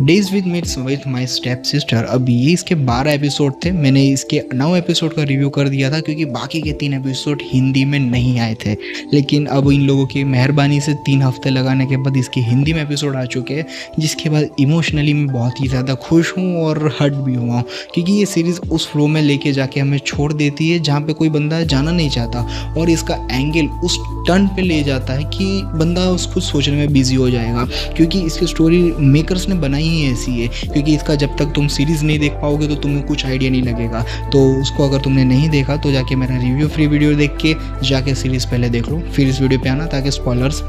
Days with my step sister. अब ये इसके 12 एपिसोड थे। मैंने इसके 9 एपिसोड का रिव्यू कर दिया था क्योंकि बाकी के 3 एपिसोड हिंदी में नहीं आए थे, लेकिन अब इन लोगों की मेहरबानी से 3 हफ्ते लगाने के बाद इसके हिंदी में एपिसोड आ चुके हैं, जिसके बाद इमोशनली मैं बहुत ही ज़्यादा खुश हूँ और हर्ट भी हुआ हूँ, क्योंकि ये सीरीज़ उस फ्लो में लेके जाके हमें छोड़ देती है जहाँ पे कोई बंदा जाना नहीं चाहता, और इसका एंगल उस टर्न पे ले जाता है कि बंदा उसको सोचने में बिजी हो जाएगा, क्योंकि इसकी स्टोरी मेकर्स ने बनाई ही ऐसी है। क्योंकि इसका जब तक तुम सीरीज़ नहीं देख पाओगे तो तुम्हें कुछ आइडिया नहीं लगेगा। तो उसको अगर तुमने नहीं देखा तो जाके मेरा रिव्यू फ्री वीडियो देख के जाके सीरीज़ पहले देख लो, फिर इस वीडियो पे आना ताकि स्पॉयलर्स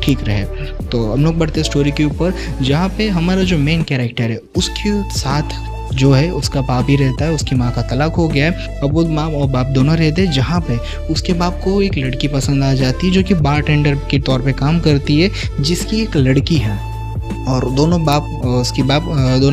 ठीक रहे। तो हम लोग बढ़ते स्टोरी के ऊपर, जहाँ पे हमारा जो मेन कैरेक्टर है उसके साथ जो है उसका बाप ही रहता है। उसकी माँ का तलाक हो गया है। अब वो माँ और बाप दोनों रहते हैं, जहाँ पे उसके बाप को एक लड़की पसंद आ जाती है जो कि बारटेंडर के तौर पे काम करती है, जिसकी एक लड़की है। और दोनों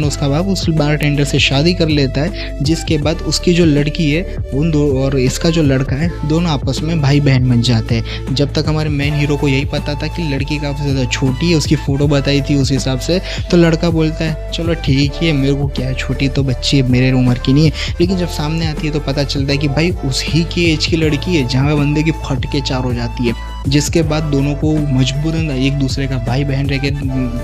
उसका बाप उस बारटेंडर से शादी कर लेता है, जिसके बाद उसकी जो लड़की है उन दो और इसका जो लड़का है दोनों आपस में भाई बहन बन जाते हैं। जब तक हमारे मेन हीरो को यही पता था कि लड़की काफ़ी ज़्यादा छोटी है, उसकी फ़ोटो बताई थी उस हिसाब से, तो लड़का बोलता है चलो ठीक है, मेरे को क्या है, छोटी तो बच्ची है, मेरे उम्र की नहीं है। लेकिन जब सामने आती है तो पता चलता है कि भाई उसी की एज की लड़की है, जहाँ पे बंदे की फट के चार हो जाती है। जिसके बाद दोनों को मजबूरन एक दूसरे का भाई बहन रह के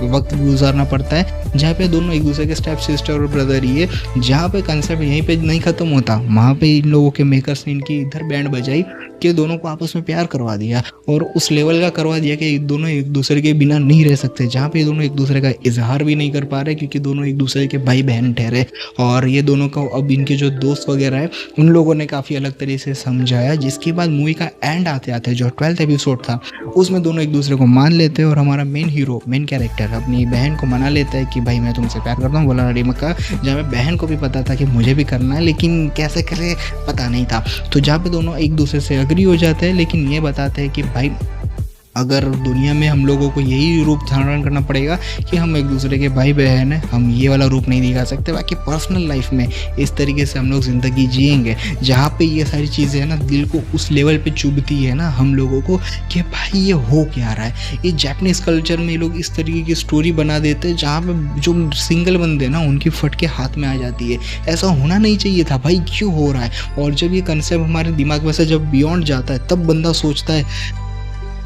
वक्त गुजारना पड़ता है, जहाँ पे दोनों एक दूसरे के स्टेप सिस्टर और ब्रदर ही है। जहाँ पे कंसेप्ट यहीं पे नहीं खत्म होता, वहाँ पे इन लोगों के मेकर्स ने इनकी इधर बैंड बजाई कि दोनों को आपस में प्यार करवा दिया, और उस लेवल का करवा दिया कि दोनों एक दूसरे के बिना नहीं रह सकते, जहाँ पे दोनों एक दूसरे का इजहार भी नहीं कर पा रहे क्योंकि दोनों एक दूसरे के भाई बहन ठहरे। और ये दोनों को अब इनके जो दोस्त वगैरह है उन लोगों ने काफ़ी अलग तरीके से समझाया, जिसके बाद मूवी का एंड आते आते जो 12th एपिसोड था उसमें दोनों एक दूसरे को मान लेते हैं, और हमारा मेन कैरेक्टर अपनी बहन को मना लेता है कि भाई मैं तुमसे प्यार करता हूँ, बोला रड़ी मक्का। जहाँ पे बहन को भी पता था कि मुझे भी करना है, लेकिन कैसे करे पता नहीं था। तो जहाँ पे दोनों एक दूसरे से अग्री हो जाते हैं, लेकिन ये बताते हैं कि भाई अगर दुनिया में हम लोगों को यही रूप धारण करना पड़ेगा कि हम एक दूसरे के भाई बहन हैं, हम ये वाला रूप नहीं दिखा सकते। बाकी पर्सनल लाइफ में इस तरीके से हम लोग ज़िंदगी जिएंगे, जहाँ पे ये सारी चीज़ें है ना दिल को उस लेवल पे चुभती है ना हम लोगों को कि भाई ये हो क्या रहा है। ये जापानीज़ कल्चर में लोग इस तरीके की स्टोरी बना देते हैं जहाँ पे जो सिंगल बंदे ना उनकी फट के हाथ में आ जाती है। ऐसा होना नहीं चाहिए था भाई, क्यों हो रहा है। और जब ये कंसेप्ट हमारे दिमाग में से जब बियॉन्ड जाता है तब बंदा सोचता है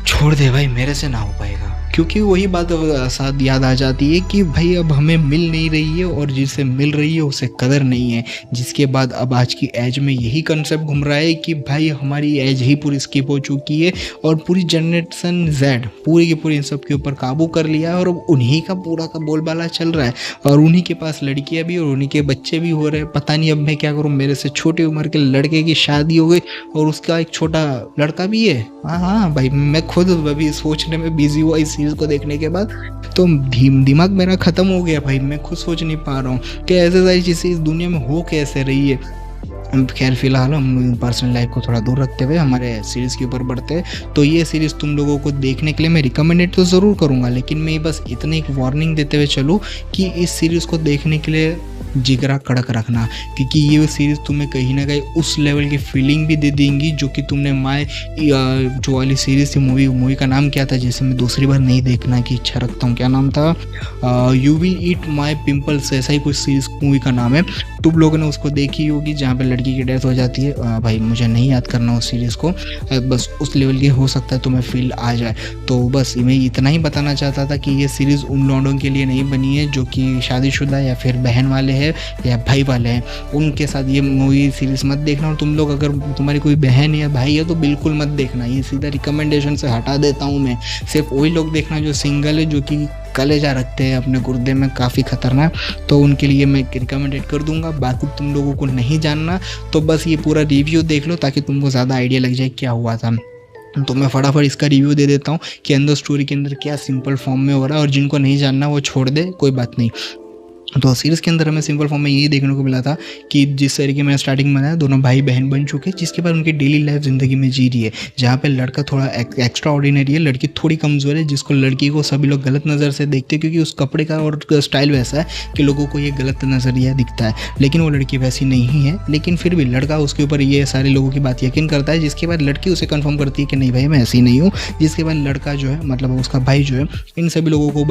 छोड़ दे भाई, मेरे से ना हो पाएगा, क्योंकि वही बात साथ याद आ जाती है कि भाई अब हमें मिल नहीं रही है और जिससे मिल रही है उसे कदर नहीं है। जिसके बाद अब आज की एज में यही कंसेप्ट घूम रहा है कि भाई हमारी एज ही पूरी स्किप हो चुकी है और पूरी जनरेशन जेड पूरी की पूरी इन सब के ऊपर काबू कर लिया है, और अब उन्हीं का पूरा का बोलबाला चल रहा है, और उन्हीं के पास लड़कियां भी और उन्हीं के बच्चे भी हो रहे हैं। पता नहीं अब मैं क्या करूँ, मेरे से छोटी उम्र के लड़के की शादी हो गई और उसका एक छोटा लड़का भी है। हाँ भाई, मैं खुद अभी सोचने में बिजी हुआ इस चीज़ को देखने के बाद, तो दिमाग मेरा ख़त्म हो गया भाई। मैं खुद सोच नहीं पा रहा हूँ कि ऐसे सारी चीज़ें इस दुनिया में हो कैसे रही है। खैर फिलहाल हम पर्सनल लाइफ को थोड़ा दूर रखते हुए हमारे सीरीज़ के ऊपर बढ़ते हैं। तो ये सीरीज़ तुम लोगों को देखने के लिए मैं रिकमेंडेड तो ज़रूर करूँगा, लेकिन मैं बस इतने एक वार्निंग देते हुए चलूँ कि इस सीरीज़ को देखने के लिए जिगरा कड़क रखना, क्योंकि ये सीरीज़ तुम्हें कहीं ना कहीं उस लेवल की फीलिंग भी दे देंगी जो कि तुमने जो वाली सीरीज़ थी, मूवी का नाम क्या था जिसे मैं दूसरी बार नहीं देखना की इच्छा रखता हूँ, क्या नाम था, you will eat my pimples, ऐसा ही कुछ सीरीज़ मूवी का नाम है। तुम लोगों ने उसको देखी होगी जहाँ पे लड़की की डेथ हो जाती है। भाई मुझे नहीं याद करना उस सीरीज़ को, बस उस लेवल की हो सकता है तुम्हें फील आ जाए। तो बस मैं इतना ही बताना चाहता था कि ये सीरीज़ उन लौंडों के लिए नहीं बनी है जो कि शादीशुदा या फिर बहन वाले हैं या भाई वाले हैं, उनके साथ ये मूवी सीरीज़ मत देखना। और तुम लोग अगर तुम्हारी कोई बहन या भाई है तो बिल्कुल मत देखना, ये सीधा रिकमेंडेशन से हटा देता हूँ मैं। सिर्फ वही लोग देखना जो सिंगल है, जो कि कलेजा रखते हैं अपने गुर्दे में काफ़ी खतरनाक, तो उनके लिए मैं रिकमेंडेड कर दूंगा। बाकी तुम लोगों को नहीं जानना तो बस ये पूरा रिव्यू देख लो ताकि तुमको ज़्यादा आइडिया लग जाए क्या हुआ था। तो मैं फटाफट इसका रिव्यू दे देता हूँ कि अंदर स्टोरी के अंदर क्या सिंपल फॉर्म में हो रहा है, और जिनको नहीं जानना वो छोड़ दे, कोई बात नहीं। तो सीरीज़ के अंदर हमें सिंपल फॉर्म में यही देखने को मिला था कि जिस तरीके में स्टार्टिंग में बताया, दोनों भाई बहन बन चुके हैं, जिसके बाद उनकी डेली लाइफ ज़िंदगी में जी रही है, जहाँ पे लड़का थोड़ा एक्स्ट्रा ऑर्डिनरी है, लड़की थोड़ी कमज़ोर है, जिसको लड़की को सभी लोग गलत नज़र से देखते हैं क्योंकि उस कपड़े का और स्टाइल वैसा है कि लोगों को ये गलत नज़रिया दिखता है। लेकिन वो लड़की वैसी नहीं है, लेकिन फिर भी लड़का उसके ऊपर ये सारे लोगों की बात यकीन करता है, जिसके बाद लड़की उसे कन्फर्म करती है कि नहीं भाई मैं ऐसी नहीं हूँ। जिसके बाद लड़का जो है, मतलब उसका भाई जो है, इन सभी लोगों को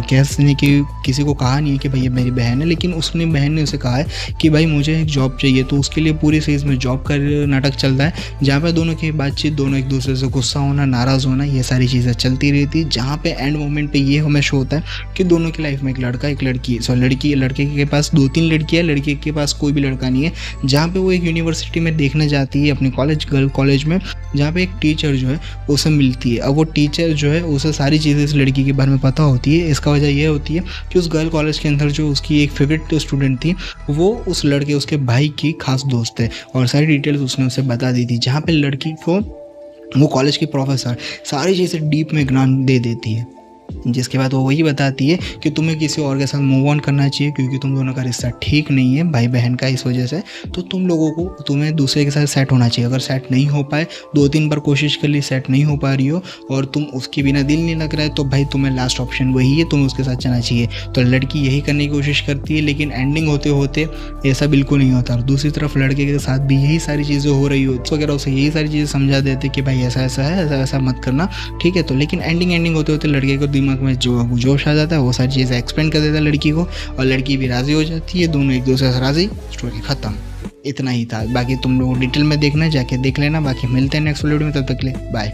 कहने की किसी को कहा नहीं है कि भाई ये मेरी बहन है, लेकिन उसने बहन ने उसे कहा है कि भाई मुझे एक जॉब चाहिए। तो उसके लिए पूरी सीरीज़ में जॉब का नाटक चल रहा है, जहाँ पे दोनों की बातचीत, दोनों एक दूसरे से गुस्सा होना, नाराज़ होना, ये सारी चीज़ें चलती रहती है। जहाँ पे एंड मोमेंट पे ये हमें शो होता है कि दोनों की लाइफ में एक लड़का एक लड़की, लड़के के पास 2-3 लड़कियाँ, लड़के के पास कोई भी लड़का नहीं है। जहाँ पे वो एक यूनिवर्सिटी में देखने जाती है अपनी गर्ल कॉलेज में, जहाँ पे एक टीचर जो है उसे मिलती है। अब वो टीचर जो है उसे सारी चीज़ें इस लड़की के बारे में पता होती है। इसका वजह यह होती है कि उस गर्ल कॉलेज के अंदर जो उसकी एक फेवरेट स्टूडेंट थी, वो उस लड़के उसके भाई की खास दोस्त है, और सारी डिटेल्स उसने उसे बता दी थी। जहाँ पे लड़की को वो कॉलेज की प्रोफेसर सारी चीज़ें डीप में ज्ञान दे देती है, जिसके बाद वो वही बताती है कि तुम्हें किसी और के साथ मूव ऑन करना चाहिए क्योंकि तुम दोनों का रिश्ता ठीक नहीं है भाई बहन का, इस वजह से तो तुम्हें दूसरे के साथ सेट होना चाहिए। अगर सेट नहीं हो पाए, 2-3 बार कोशिश कर ली, सेट नहीं हो पा रही हो और तुम उसके बिना दिल नहीं लग रहा है, तो भाई तुम्हें लास्ट ऑप्शन वही है, तुम्हें उसके साथ चलना चाहिए। तो लड़की यही करने की कोशिश करती है, लेकिन एंडिंग होते होते ऐसा बिल्कुल नहीं होता। और दूसरी तरफ लड़के के साथ भी यही सारी चीज़ें हो रही होती वगैरह, उसे यही सारी चीज़ें समझा देते कि भाई ऐसा ऐसा है, ऐसा ऐसा मत करना, ठीक है। तो लेकिन एंडिंग होते होते लड़के को दिमाग में जो जोश आ जाता है, वो सारी चीज़ें एक्सप्लेन कर देता है लड़की को, और लड़की भी राज़ी हो जाती है, दोनों एक दूसरे से राज़ी, स्टोरी ख़त्म। इतना ही था। बाकी तुम लोग डिटेल में देखना, जाके देख लेना। बाकी मिलते हैं नेक्स्ट वीडियो में, तब तक के लिए बाय।